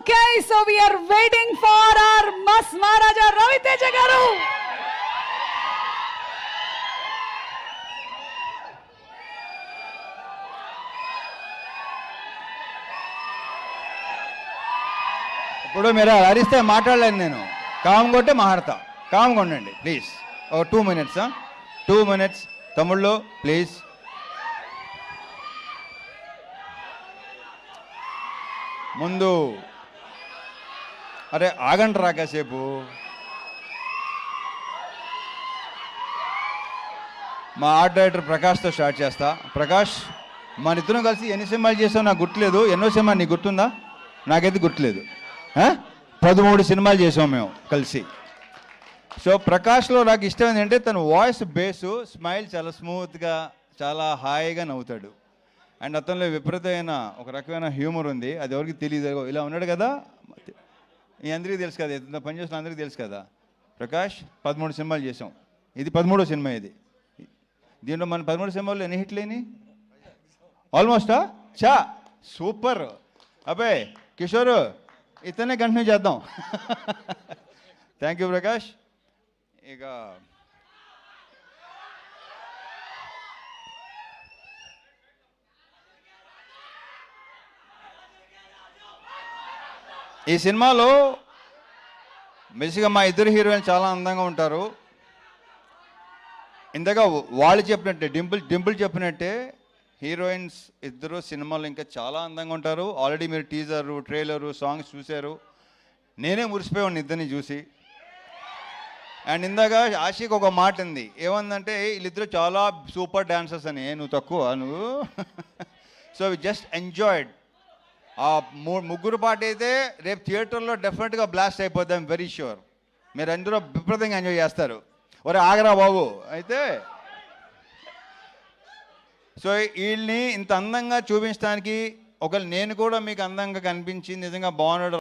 Okay, so we are waiting for our Mas Maharaja Ravi Teja garu. ఇప్పుడు మీరు అరిస్తే మాట్లాడలేను నేను కామ్ కొట్టే మాట్లాడతా కామ్ కొండండి ప్లీజ్ ఓ 2 minutes 2 minutes తమ్ముళ్ళు ప్లీజ్ ముందు అరే ఆగండి రా కాసేపు మా ఆర్ట్ డైరెక్టర్ ప్రకాష్తో స్టార్ట్ చేస్తా. ప్రకాష్ మన ఇద్దరం కలిసి ఎన్ని సినిమాలు చేసావు నాకు గుర్తులేదు. ఎన్నో సినిమా నీకు గుర్తుందా? నాకైతే గుర్తులేదు. 13 సినిమాలు చేసాం మేము కలిసి. సో ప్రకాష్లో నాకు ఇష్టం ఏంటంటే తన వాయిస్ బేసు స్మైల్ చాలా స్మూత్గా చాలా హాయిగా నవ్వుతాడు. అండ్ అతనిలో విపరీతమైన ఒక రకమైన హ్యూమర్ ఉంది. అది ఎవరికి తెలియదు. ఇలా ఉన్నాడు కదా, ఈ అందరికీ తెలుసు కదా, ఇంత పనిచేసిన అందరికీ తెలుసు కదా. ప్రకాష్ 13 సినిమాలు చేసాం. ఇది 13వ సినిమా. ఇది దీంట్లో మన 13 సినిమాల్లో ఎన్ని హిట్లు అయినాయి? ఆల్మోస్టా చా సూపర్. అబ్బే కిషోర్ ఇతనే కంటిన్యూ చేద్దాం. Thank you Prakash. ఇక ఈ సినిమాలో బేసిక్గా మా ఇద్దరు హీరోయిన్ చాలా అందంగా ఉంటారు. ఇంతగా వాళ్ళు చెప్పినట్టే డింపుల్ చెప్పినట్టే హీరోయిన్స్ ఇద్దరు సినిమాలో ఇంకా చాలా అందంగా ఉంటారు. ఆల్రెడీ మీరు టీజరు ట్రైలరు సాంగ్స్ చూశారు. నేనే మురిసిపోయాను ఇద్దరిని చూసి. అండ్ ఇందాక ఆశీకి ఒక మాట ఉంది, ఏమందంటే వీళ్ళిద్దరు చాలా సూపర్ డాన్సర్స్ అని. నువ్వు తక్కువ నువ్వు. So we just enjoyed. ఆ ముగ్గురు పాట అయితే రేపు థియేటర్లో డెఫినెట్గా బ్లాస్ట్ అయిపోద్ది. ఐమ్ వెరీ ష్యూర్ మీరు అందరూ విపరీతంగా ఎంజాయ్ చేస్తారు. ఒరే ఆగరా బాబు. అయితే సో వీళ్ళని ఇంత అందంగా చూపించడానికి ఒకవేళ నేను కూడా మీకు అందంగా కనిపించి నిజంగా బాగున్నాడు